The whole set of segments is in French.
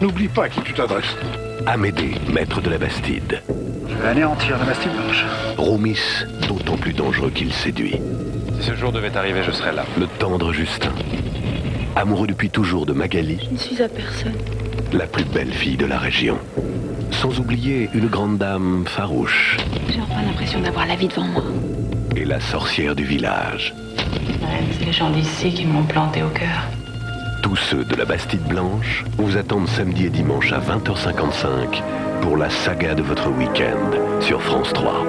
N'oublie pas à qui tu t'adresses. Amédée, maître de la Bastide. Je vais anéantir la Bastide Blanche. Roumis, d'autant plus dangereux qu'il séduit. Si ce jour devait arriver, je serais là. Le tendre Justin. Amoureux depuis toujours de Magali. Je ne suis à personne. La plus belle fille de la région. Sans oublier une grande dame farouche. J'ai enfin l'impression d'avoir la vie devant moi. Et la sorcière du village. Ouais, c'est les gens d'ici qui m'ont planté au cœur. Tous ceux de la Bastide Blanche vous attendent samedi et dimanche à 20h55 pour la saga de votre week-end sur France 3.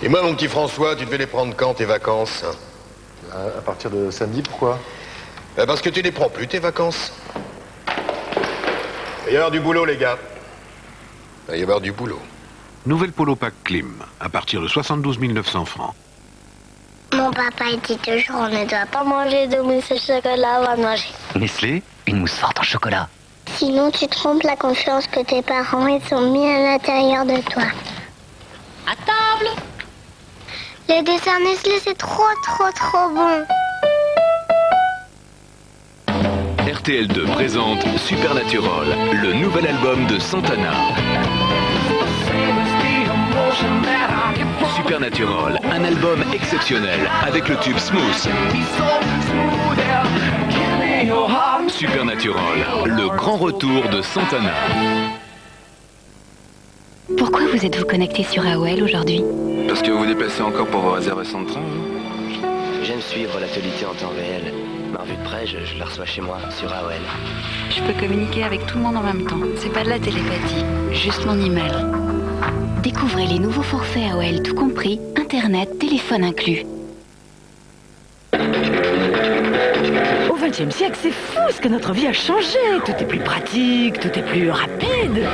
Et moi, mon petit François, tu devais les prendre quand, tes vacances? À partir de samedi, pourquoi? Parce que tu les prends plus, tes vacances. Il va y avoir du boulot, les gars. Il va y avoir du boulot. Nouvelle Polo Pack Clim, à partir de 72 900 francs. Mon papa, il dit toujours, on ne doit pas manger de mousse au chocolat avant de manger. Nestlé, une mousse forte en chocolat. Sinon, tu trompes la confiance que tes parents, ils ont mis à l'intérieur de toi. À table! Le dessert Nestlé, c'est trop bon. RTL2 présente Supernatural, le nouvel album de Santana. Supernatural, un album exceptionnel avec le tube Smooth. Supernatural, le grand retour de Santana. Pourquoi vous êtes-vous connecté sur AOL aujourd'hui? Parce que vous vous déplacez encore pour vos réservations de train, J'aime suivre l'actualité en temps réel. Ma revue de presse, je la reçois chez moi, sur AOL. Je peux communiquer avec tout le monde en même temps. C'est pas de la télépathie, juste mon email. Découvrez les nouveaux forfaits AOL tout compris, Internet, téléphone inclus. Au XXe siècle, c'est fou ce que notre vie a changé. Tout est plus pratique, tout est plus rapide,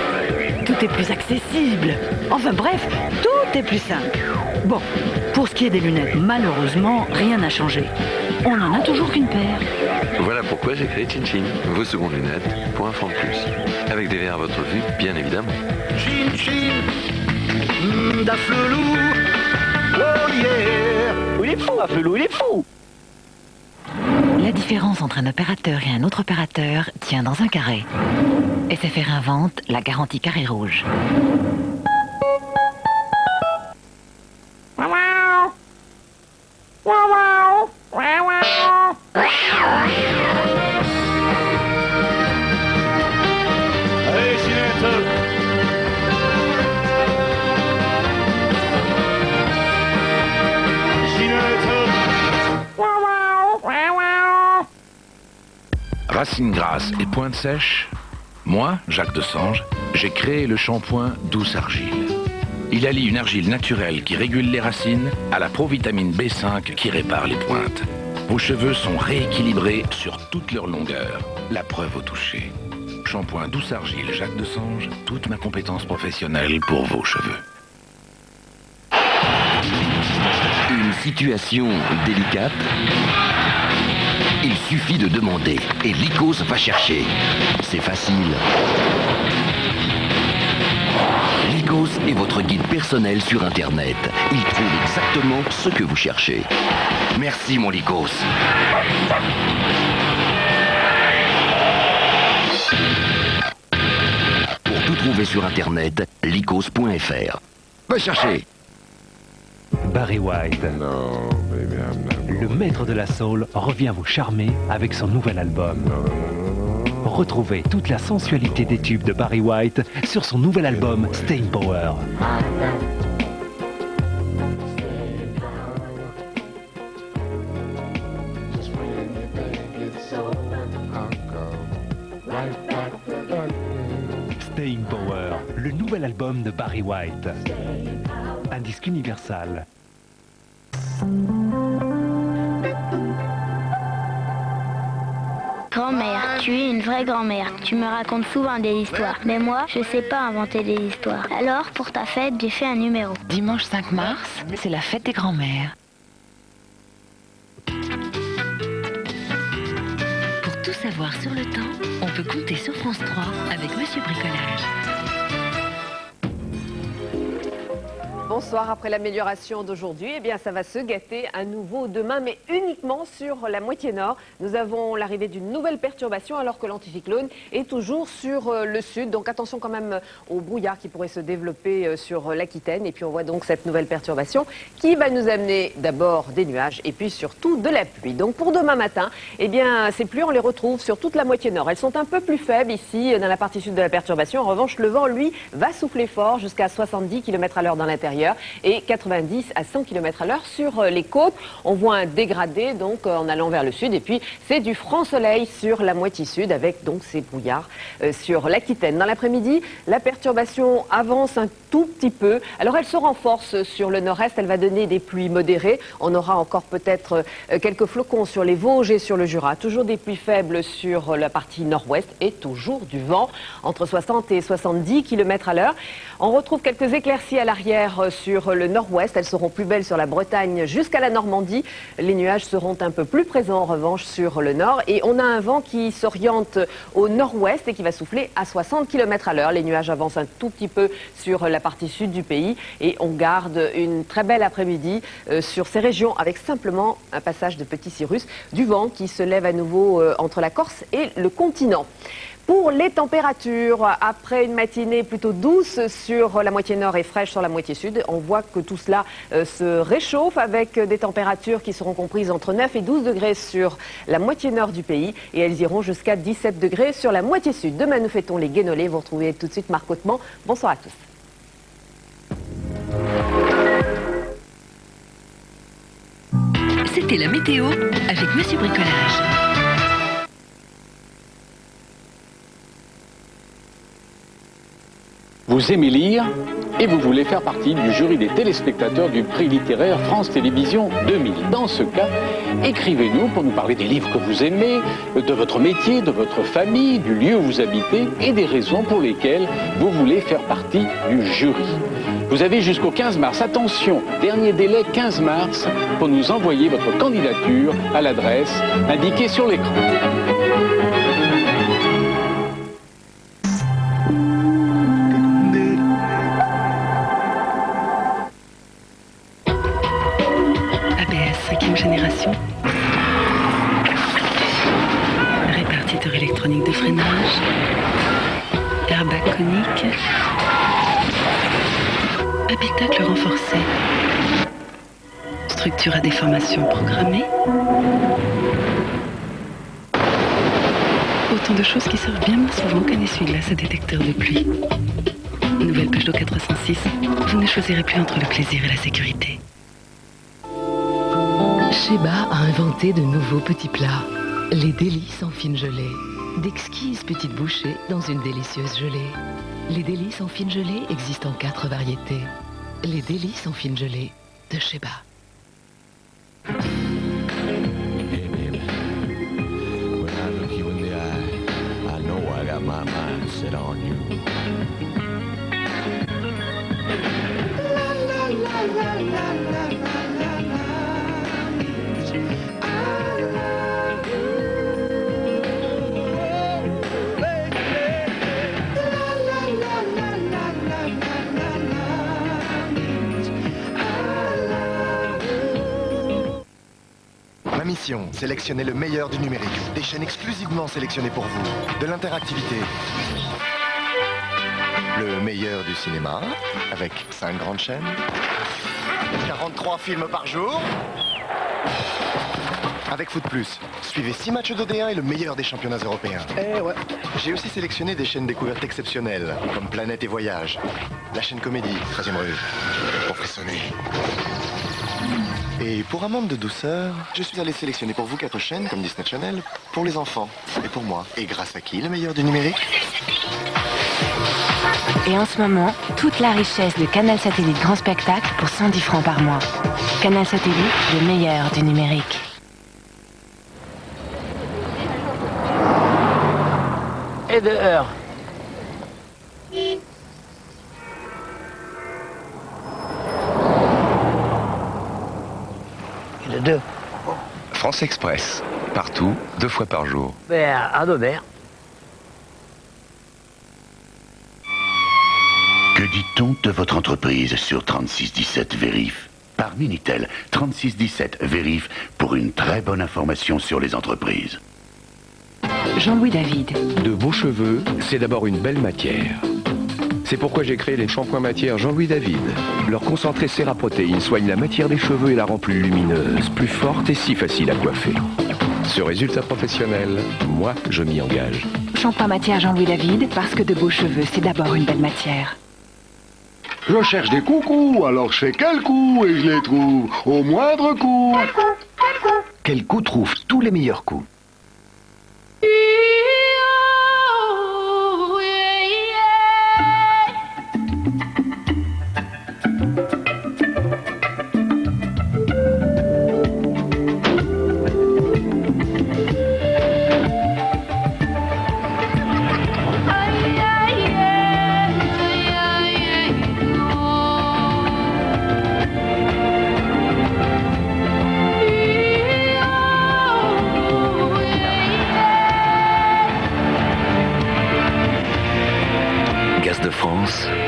tout est plus accessible. Enfin bref, tout est plus simple. Bon, pour ce qui est des lunettes, malheureusement, rien n'a changé. On n'en a toujours qu'une paire. Voilà pourquoi j'ai créé Chin Chin, vos secondes lunettes pour un franc de plus. Avec des verres à votre vue, bien évidemment. Chin Chin, Daflelou, oh yeah. Il est fou, Afflelou, il est fou! La différence entre un opérateur et un autre opérateur tient dans un carré. SFR invente la garantie carré rouge. Allez, Ginette. Racines grasses et pointe sèche, moi, Jacques Desange, j'ai créé le shampoing Douce Argile. Il allie une argile naturelle qui régule les racines à la provitamine B5 qui répare les pointes. Vos cheveux sont rééquilibrés sur toute leur longueur. La preuve au toucher. Shampoing Douce Argile Jacques Desange, toute ma compétence professionnelle pour vos cheveux. Une situation délicate? Il suffit de demander et Lycos va chercher. C'est facile. Lycos est votre guide personnel sur Internet. Il trouve exactement ce que vous cherchez. Merci mon Lycos. Pour tout trouver sur Internet, lycos.fr. Va chercher. Barry White, le maître de la soul, revient vous charmer avec son nouvel album. Retrouvez toute la sensualité des tubes de Barry White sur son nouvel album Staying Power. Staying Power, le nouvel album de Barry White. Un disque universal. Grand-mère, tu es une vraie grand-mère. Tu me racontes souvent des histoires. Mais moi, je sais pas inventer des histoires. Alors, pour ta fête, j'ai fait un numéro. Dimanche 5 mars, c'est la fête des grands-mères. savoir sur le temps, on peut compter sur France 3 avec Monsieur Bricolage. Bonsoir, après l'amélioration d'aujourd'hui, eh bien ça va se gâter à nouveau demain, mais uniquement sur la moitié nord. Nous avons l'arrivée d'une nouvelle perturbation alors que l'anticyclone est toujours sur le sud. Donc attention quand même au brouillard qui pourrait se développer sur l'Aquitaine. Et puis on voit donc cette nouvelle perturbation qui va nous amener d'abord des nuages et puis surtout de la pluie. Donc pour demain matin, eh bien ces pluies on les retrouve sur toute la moitié nord. Elles sont un peu plus faibles ici dans la partie sud de la perturbation. En revanche, le vent lui va souffler fort jusqu'à 70 km/h dans l'intérieur et 90 à 100 km/h sur les côtes. On voit un dégradé donc en allant vers le sud et puis c'est du franc soleil sur la moitié sud avec donc ces brouillards sur l'Aquitaine. Dans l'après-midi, la perturbation avance un tout petit peu. Alors elle se renforce sur le nord-est, elle va donner des pluies modérées. On aura encore peut-être quelques flocons sur les Vosges et sur le Jura. Toujours des pluies faibles sur la partie nord-ouest et toujours du vent entre 60 et 70 km/h. On retrouve quelques éclaircies à l'arrière sur le nord-ouest. Elles seront plus belles sur la Bretagne jusqu'à la Normandie. Les nuages seront un peu plus présents en revanche sur le nord. Et on a un vent qui s'oriente au nord-ouest et qui va souffler à 60 km/h. Les nuages avancent un tout petit peu sur la partie sud du pays. Et on garde une très belle après-midi sur ces régions avec simplement un passage de petits cirrus. Du vent qui se lève à nouveau entre la Corse et le continent. Pour les températures, après une matinée plutôt douce sur la moitié nord et fraîche sur la moitié sud, on voit que tout cela se réchauffe avec des températures qui seront comprises entre 9 et 12 degrés sur la moitié nord du pays et elles iront jusqu'à 17 degrés sur la moitié sud. Demain, nous fêtons les Guénolés. Vous retrouvez tout de suite Marc Hautement. Bonsoir à tous. C'était la météo avec Monsieur Bricolage. Vous aimez lire et vous voulez faire partie du jury des téléspectateurs du prix littéraire France Télévisions 2000. Dans ce cas, écrivez-nous pour nous parler des livres que vous aimez, de votre métier, de votre famille, du lieu où vous habitez et des raisons pour lesquelles vous voulez faire partie du jury. Vous avez jusqu'au 15 mars, attention, dernier délai 15 mars, pour nous envoyer votre candidature à l'adresse indiquée sur l'écran. Génération. Répartiteur électronique de freinage. Airbag conique. Habitacle renforcé. Structure à déformation programmée. Autant de choses qui servent bien moins souvent qu'un essuie-glace à détecteur de pluie. Nouvelle Peugeot 406, vous ne choisirez plus entre le plaisir et la sécurité. Sheba a inventé de nouveaux petits plats. Les délices en fine gelée. D'exquises petites bouchées dans une délicieuse gelée. Les délices en fine gelée existent en 4 variétés. Les délices en fine gelée de Sheba. Hey baby, when I look you in the eye, I know I got my mind set on you. La la la la la la la la. Ma mission, sélectionner le meilleur du numérique. Des chaînes exclusivement sélectionnées pour vous. De l'interactivité. Le meilleur du cinéma, avec 5 grandes chaînes. 43 films par jour. Avec Foot Plus, suivez 6 matchs de D1 et le meilleur des championnats européens. Eh ouais. J'ai aussi sélectionné des chaînes découvertes exceptionnelles, comme Planète et Voyage. La chaîne Comédie, 13e rue. Pour frissonner. Et pour un monde de douceur, je suis allé sélectionner pour vous 4 chaînes comme Disney Channel, pour les enfants et pour moi. Et grâce à qui, le meilleur du numérique? Et en ce moment, toute la richesse de Canal Satellite Grand Spectacle pour 110 francs par mois. Canal Satellite, le meilleur du numérique. Et dehors. Et le 2. France Express. Partout, 2 fois par jour. À Dodère. Que dit-on de votre entreprise sur 3617 Vérif? Par Minitel, 3617 Vérif pour une très bonne information sur les entreprises. Jean-Louis David. De beaux cheveux, c'est d'abord une belle matière. C'est pourquoi j'ai créé les shampoings matière Jean-Louis David. Leur concentré Céraprotéine soigne la matière des cheveux et la rend plus lumineuse, plus forte et si facile à coiffer. Ce résultat professionnel, moi, je m'y engage. Shampoing matière Jean-Louis David, parce que de beaux cheveux, c'est d'abord une belle matière. Je cherche des coucous, alors je fais quel coup et je les trouve au moindre coup. Quel coup trouve tous les meilleurs coups?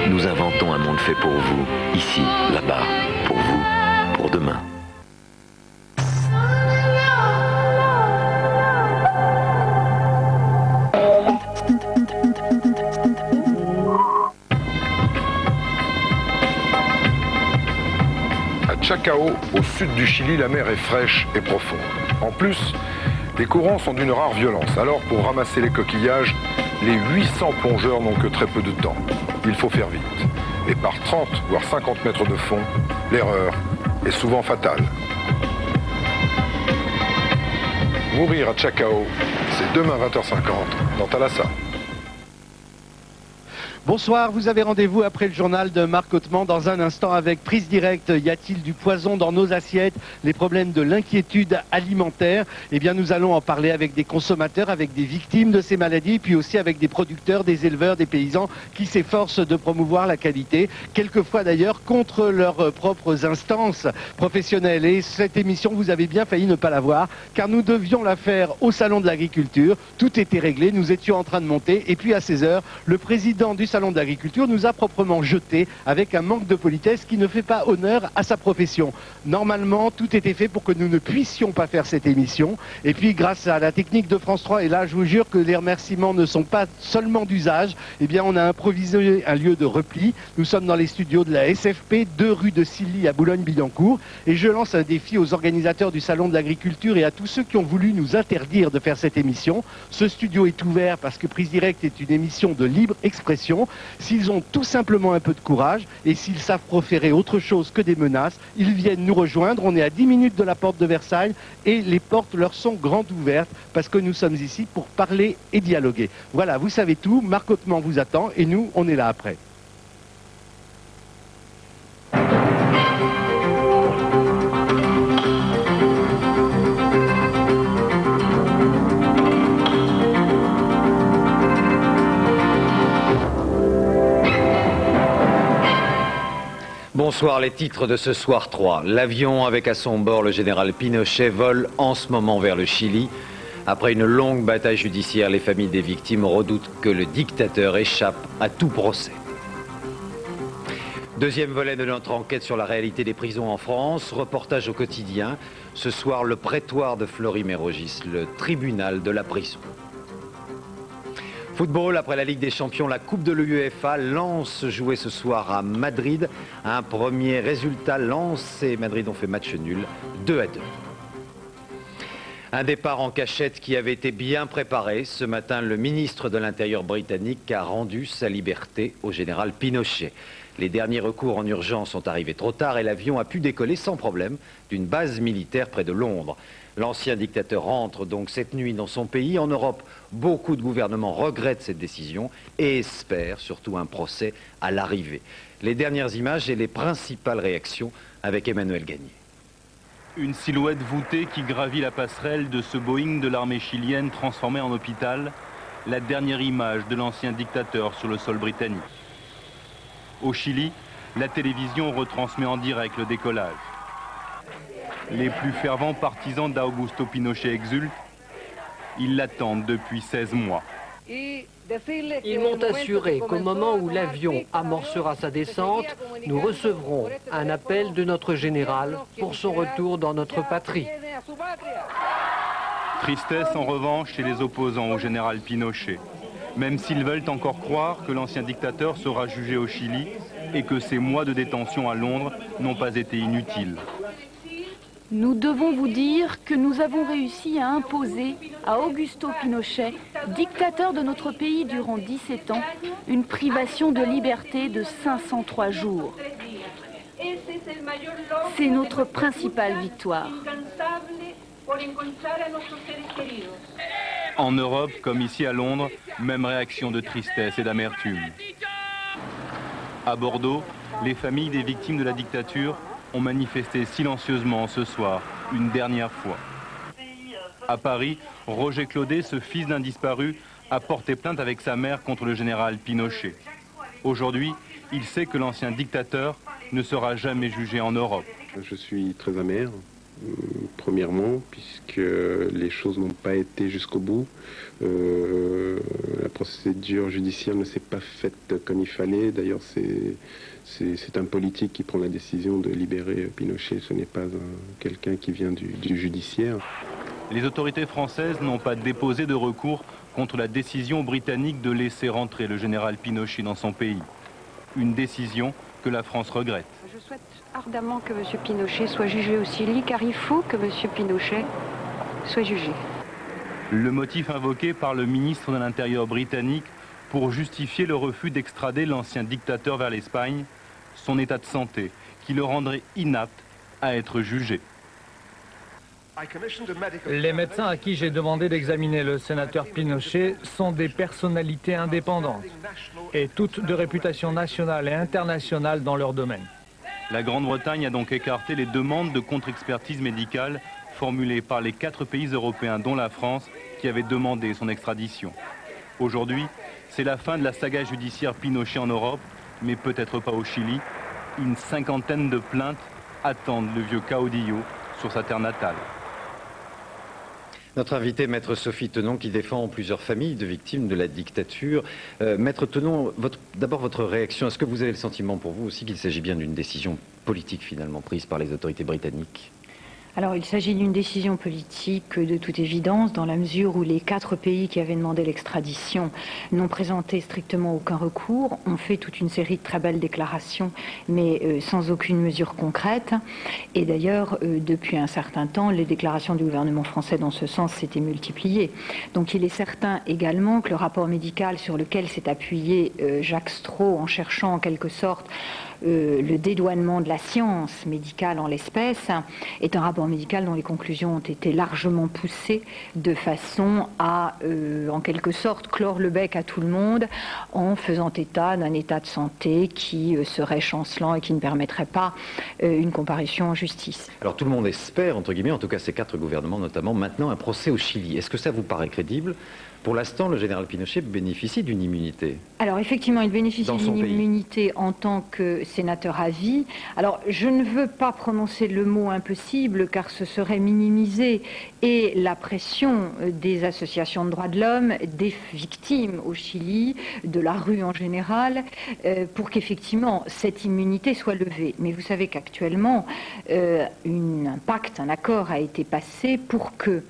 Nous inventons un monde fait pour vous, ici, là-bas, pour vous, pour demain. À Chacao, au sud du Chili, la mer est fraîche et profonde. En plus, les courants sont d'une rare violence. Alors, pour ramasser les coquillages, les 800 plongeurs n'ont que très peu de temps. Il faut faire vite. Et par 30 voire 50 mètres de fond, l'erreur est souvent fatale. Mourir à Chacao, c'est demain 20h50 dans Thalassa. Bonsoir, vous avez rendez-vous après le journal de Marc Hautement dans un instant avec Prise Directe. Y a-t-il du poison dans nos assiettes? Les problèmes de l'inquiétude alimentaire. Eh bien, nous allons en parler avec des consommateurs, avec des victimes de ces maladies, puis aussi avec des producteurs, des éleveurs, des paysans qui s'efforcent de promouvoir la qualité, quelquefois d'ailleurs contre leurs propres instances professionnelles. Et cette émission, vous avez bien failli ne pas la voir, car nous devions la faire au Salon de l'Agriculture. Tout était réglé, nous étions en train de monter, et puis à 16h, le président du Salon d'Agriculture nous a proprement jeté avec un manque de politesse qui ne fait pas honneur à sa profession. Normalement, tout était fait pour que nous ne puissions pas faire cette émission. Et puis, grâce à la technique de France 3, et là, je vous jure que les remerciements ne sont pas seulement d'usage, eh bien, on a improvisé un lieu de repli. Nous sommes dans les studios de la SFP, 2 rue de Silly à Boulogne-Billancourt. Et je lance un défi aux organisateurs du Salon de l'Agriculture et à tous ceux qui ont voulu nous interdire de faire cette émission. Ce studio est ouvert parce que Prise Directe est une émission de libre expression. S'ils ont tout simplement un peu de courage et s'ils savent proférer autre chose que des menaces, ils viennent nous rejoindre. On est à 10 minutes de la porte de Versailles et les portes leur sont grandes ouvertes parce que nous sommes ici pour parler et dialoguer. Voilà, vous savez tout, Marc Hautement vous attend et nous, on est là après. Bonsoir, les titres de ce soir 3. L'avion avec à son bord le général Pinochet vole en ce moment vers le Chili. Après une longue bataille judiciaire, les familles des victimes redoutent que le dictateur échappe à tout procès. Deuxième volet de notre enquête sur la réalité des prisons en France. Reportage au quotidien. Ce soir, le prétoire de Fleury-Mérogis, le tribunal de la prison. Football, après la Ligue des Champions, la Coupe de l'UEFA, Lens jouait ce soir à Madrid. Un premier résultat, Lens et Madrid ont fait match nul, 2-2. Un départ en cachette qui avait été bien préparé. Ce matin, le ministre de l'Intérieur britannique a rendu sa liberté au général Pinochet. Les derniers recours en urgence sont arrivés trop tard et l'avion a pu décoller sans problème d'une base militaire près de Londres. L'ancien dictateur rentre donc cette nuit dans son pays. En Europe, beaucoup de gouvernements regrettent cette décision et espèrent surtout un procès à l'arrivée. Les dernières images et les principales réactions avec Emmanuel Gagné. Une silhouette voûtée qui gravit la passerelle de ce Boeing de l'armée chilienne transformé en hôpital. La dernière image de l'ancien dictateur sur le sol britannique. Au Chili, la télévision retransmet en direct le décollage. Les plus fervents partisans d'Augusto Pinochet exultent. Ils l'attendent depuis 16 mois. Ils m'ont assuré qu'au moment où l'avion amorcera sa descente, nous recevrons un appel de notre général pour son retour dans notre patrie. Tristesse en revanche chez les opposants au général Pinochet, même s'ils veulent encore croire que l'ancien dictateur sera jugé au Chili et que ces mois de détention à Londres n'ont pas été inutiles. Nous devons vous dire que nous avons réussi à imposer à Augusto Pinochet, dictateur de notre pays durant 17 ans, une privation de liberté de 503 jours. C'est notre principale victoire. En Europe, comme ici à Londres, même réaction de tristesse et d'amertume. À Bordeaux, les familles des victimes de la dictature ont manifesté silencieusement ce soir, une dernière fois. À Paris, Roger Claudet, ce fils d'un disparu, a porté plainte avec sa mère contre le général Pinochet. Aujourd'hui, il sait que l'ancien dictateur ne sera jamais jugé en Europe. Je suis très amer, premièrement, puisque les choses n'ont pas été jusqu'au bout. La procédure judiciaire ne s'est pas faite comme il fallait. D'ailleurs, c'est un politique qui prend la décision de libérer Pinochet. Ce n'est pas quelqu'un qui vient du judiciaire. Les autorités françaises n'ont pas déposé de recours contre la décision britannique de laisser rentrer le général Pinochet dans son pays. Une décision que la France regrette. Je souhaite ardemment que M. Pinochet soit jugé au Chili, car il faut que M. Pinochet soit jugé. Le motif invoqué par le ministre de l'Intérieur britannique pour justifier le refus d'extrader l'ancien dictateur vers l'Espagne, son état de santé, qui le rendrait inapte à être jugé. Les médecins à qui j'ai demandé d'examiner le sénateur Pinochet sont des personnalités indépendantes et toutes de réputation nationale et internationale dans leur domaine. La Grande-Bretagne a donc écarté les demandes de contre-expertise médicale formulées par les 4 pays européens, dont la France, qui avaient demandé son extradition. Aujourd'hui, c'est la fin de la saga judiciaire Pinochet en Europe, mais peut-être pas au Chili. Une 50aine de plaintes attendent le vieux Caudillo sur sa terre natale. Notre invitée, Maître Sophie Tenon, qui défend plusieurs familles de victimes de la dictature. Maître Tenon, d'abord votre réaction. Est-ce que vous avez le sentiment pour vous aussi qu'il s'agit bien d'une décision politique finalement prise par les autorités britanniques ? Alors, il s'agit d'une décision politique de toute évidence, dans la mesure où les 4 pays qui avaient demandé l'extradition n'ont présenté strictement aucun recours, ont fait toute une série de très belles déclarations, mais sans aucune mesure concrète. Et d'ailleurs, depuis un certain temps, les déclarations du gouvernement français dans ce sens s'étaient multipliées. Donc, il est certain également que le rapport médical sur lequel s'est appuyé Jacques Straw, en cherchant en quelque sorte le dédouanement de la science médicale en l'espèce, est un rapport médical dont les conclusions ont été largement poussées de façon à, en quelque sorte, clore le bec à tout le monde en faisant état d'un état de santé qui serait chancelant et qui ne permettrait pas une comparution en justice. Alors tout le monde espère, entre guillemets, en tout cas ces 4 gouvernements notamment, maintenant un procès au Chili. Est-ce que ça vous paraît crédible ? Pour l'instant, le général Pinochet bénéficie d'une immunité. Alors effectivement, il bénéficie d'une immunité en tant que sénateur à vie. Alors je ne veux pas prononcer le mot impossible car ce serait minimiser et la pression des associations de droits de l'homme, des victimes au Chili, de la rue en général, pour qu'effectivement cette immunité soit levée. Mais vous savez qu'actuellement, un accord a été passé pour que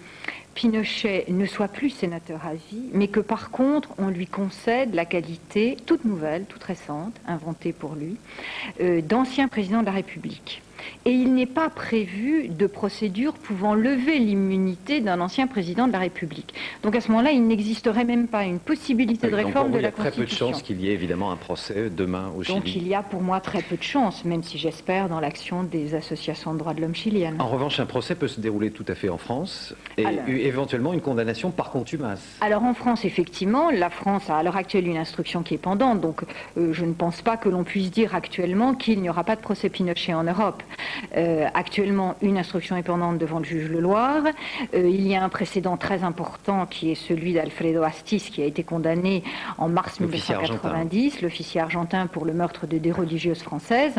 Pinochet ne soit plus sénateur à vie, mais que par contre, on lui concède la qualité, toute nouvelle, toute récente, inventée pour lui, d'ancien président de la République. Et il n'est pas prévu de procédure pouvant lever l'immunité d'un ancien président de la République. Donc à ce moment-là, il n'existerait même pas une possibilité de réforme de la Constitution. Il y a très peu de chances qu'il y ait évidemment un procès demain au Chili. Donc il y a pour moi très peu de chances, même si j'espère dans l'action des associations de droits de l'homme chiliennes. En revanche, un procès peut se dérouler tout à fait en France et éventuellement une condamnation par contumace. Alors en France, effectivement, la France a à l'heure actuelle une instruction qui est pendante, donc je ne pense pas que l'on puisse dire actuellement qu'il n'y aura pas de procès Pinochet en Europe. Actuellement, une instruction est pendante devant le juge Leloir. Il y a un précédent très important qui est celui d'Alfredo Astiz, qui a été condamné en mars 1990, l'officier argentin pour le meurtre de des religieuses françaises,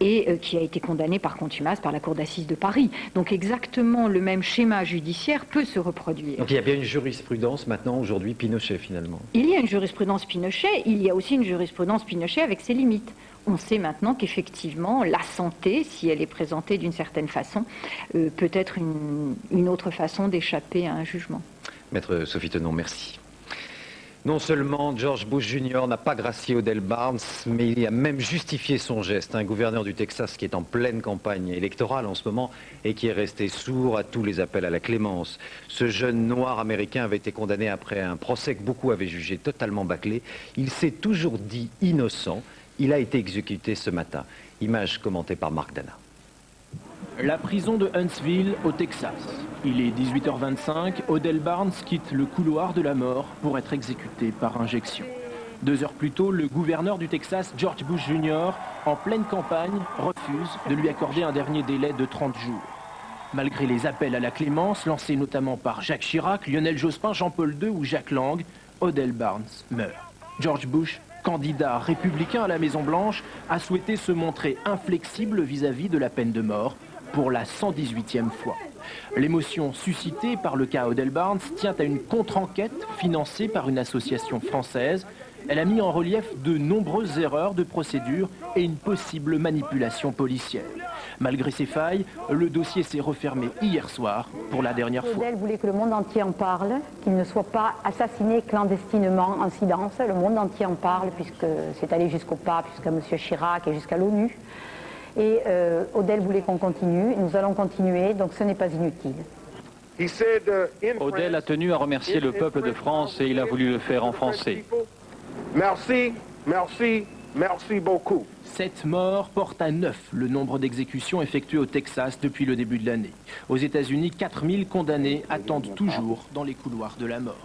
et qui a été condamné par contumace par la cour d'assises de Paris. Donc exactement le même schéma judiciaire peut se reproduire. Donc il y a bien une jurisprudence maintenant, aujourd'hui, Pinochet finalement. Il y a une jurisprudence Pinochet, il y a aussi une jurisprudence Pinochet avec ses limites. On sait maintenant qu'effectivement, la santé, si elle est présentée d'une certaine façon, peut être une autre façon d'échapper à un jugement. Maître Sophie Tenon, merci. Non seulement George Bush Jr. n'a pas gracié Odell Barnes, mais il a même justifié son geste. Un gouverneur du Texas qui est en pleine campagne électorale en ce moment et qui est resté sourd à tous les appels à la clémence. Ce jeune noir américain avait été condamné après un procès que beaucoup avaient jugé totalement bâclé. Il s'est toujours dit innocent. Il a été exécuté ce matin. Image commentée par Marc Dana. La prison de Huntsville, au Texas. Il est 18h25, Odell Barnes quitte le couloir de la mort pour être exécuté par injection. 2 heures plus tôt, le gouverneur du Texas, George Bush Jr., en pleine campagne, refuse de lui accorder un dernier délai de 30 jours. Malgré les appels à la clémence, lancés notamment par Jacques Chirac, Lionel Jospin, Jean-Paul II ou Jack Lang, Odell Barnes meurt. George Bush, candidat républicain à la Maison-Blanche, a souhaité se montrer inflexible vis-à-vis de la peine de mort pour la 118e fois. L'émotion suscitée par le cas Odell Barnes tient à une contre-enquête financée par une association française. Elle a mis en relief de nombreuses erreurs de procédure et une possible manipulation policière. Malgré ces failles, le dossier s'est refermé hier soir pour la dernière fois. Odell voulait que le monde entier en parle, qu'il ne soit pas assassiné clandestinement en silence. Le monde entier en parle puisque c'est allé jusqu'au pape, jusqu'à M. Chirac et jusqu'à l'ONU. Et Odell voulait qu'on continue, nous allons continuer, donc ce n'est pas inutile. Odell a tenu à remercier le peuple de France et il a voulu le faire en français. Merci, merci, merci beaucoup. 7 morts portent à 9 le nombre d'exécutions effectuées au Texas depuis le début de l'année. Aux États-Unis, 4000 condamnés attendent toujours dans les couloirs de la mort.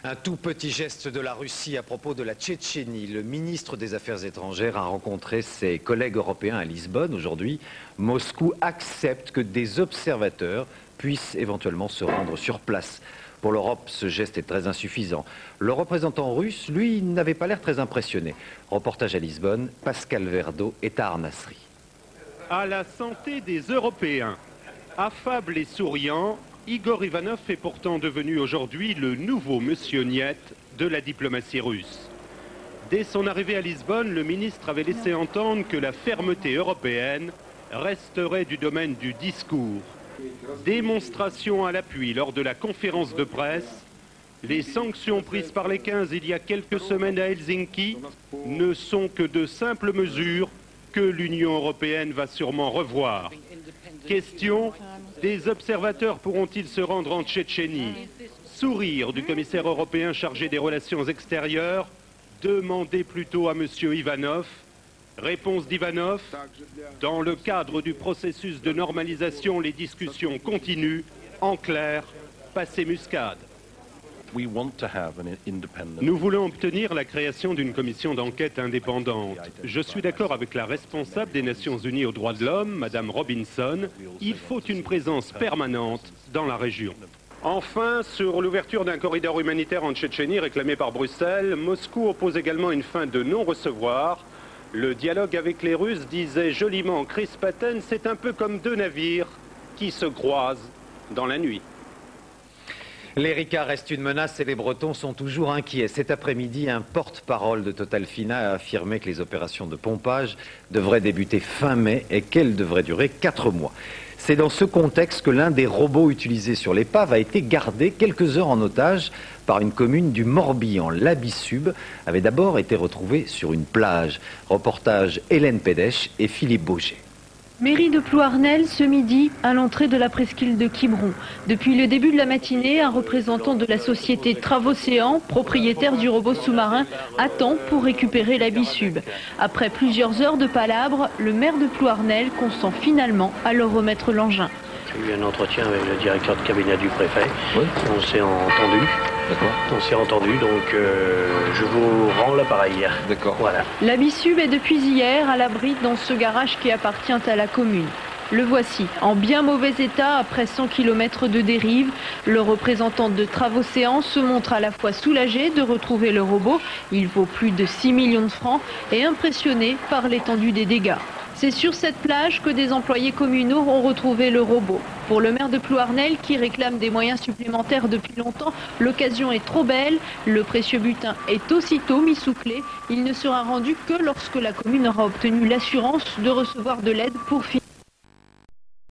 Un tout petit geste de la Russie à propos de la Tchétchénie. Le ministre des Affaires étrangères a rencontré ses collègues européens à Lisbonne aujourd'hui. Moscou accepte que des observateurs puissent éventuellement se rendre sur place. Pour l'Europe, ce geste est très insuffisant. Le représentant russe, lui, n'avait pas l'air très impressionné. Reportage à Lisbonne, Pascal Verdeau est à Arnasri. À la santé des Européens. Affable et souriant, Igor Ivanov est pourtant devenu aujourd'hui le nouveau monsieur Niette de la diplomatie russe. Dès son arrivée à Lisbonne, le ministre avait laissé entendre que la fermeté européenne resterait du domaine du discours. Démonstration à l'appui lors de la conférence de presse, les sanctions prises par les 15 il y a quelques semaines à Helsinki ne sont que de simples mesures que l'Union européenne va sûrement revoir. Question, des observateurs pourront-ils se rendre en Tchétchénie? Sourire du commissaire européen chargé des relations extérieures, demandez plutôt à M. Ivanov. Réponse d'Ivanov, dans le cadre du processus de normalisation, les discussions continuent. En clair, passez muscade. Nous voulons obtenir la création d'une commission d'enquête indépendante. Je suis d'accord avec la responsable des Nations Unies aux droits de l'homme, Madame Robinson. Il faut une présence permanente dans la région. Enfin, sur l'ouverture d'un corridor humanitaire en Tchétchénie réclamé par Bruxelles, Moscou oppose également une fin de non-recevoir. Le dialogue avec les Russes, disait joliment Chris Patten, c'est un peu comme 2 navires qui se croisent dans la nuit. L'Erika reste une menace et les Bretons sont toujours inquiets. Cet après-midi, un porte-parole de Total-Fina a affirmé que les opérations de pompage devraient débuter fin mai et qu'elles devraient durer 4 mois. C'est dans ce contexte que l'un des robots utilisés sur l'épave a été gardé quelques heures en otage par une commune du Morbihan. L'Abyssub avait d'abord été retrouvé sur une plage. Reportage Hélène Pédèche et Philippe Bauger. Mairie de Plouarnel, ce midi, à l'entrée de la presqu'île de Quiberon. Depuis le début de la matinée, un représentant de la société Travocéan, propriétaire du robot sous-marin, attend pour récupérer l'Abyssub. Après plusieurs heures de palabres, le maire de Plouarnel consent finalement à leur remettre l'engin. J'ai eu un entretien avec le directeur de cabinet du préfet. Oui. On s'est entendu. D'accord. On s'est entendu, donc je vous rends l'appareil. D'accord. Voilà. La Bissub est depuis hier à l'abri dans ce garage qui appartient à la commune. Le voici, en bien mauvais état après 100 km de dérive. Le représentant de Travaux-Séan se montre à la fois soulagé de retrouver le robot, il vaut plus de 6 millions de francs, et impressionné par l'étendue des dégâts. C'est sur cette plage que des employés communaux ont retrouvé le robot. Pour le maire de Plouarnel, qui réclame des moyens supplémentaires depuis longtemps, l'occasion est trop belle. Le précieux butin est aussitôt mis sous clé. Il ne sera rendu que lorsque la commune aura obtenu l'assurance de recevoir de l'aide pour finir.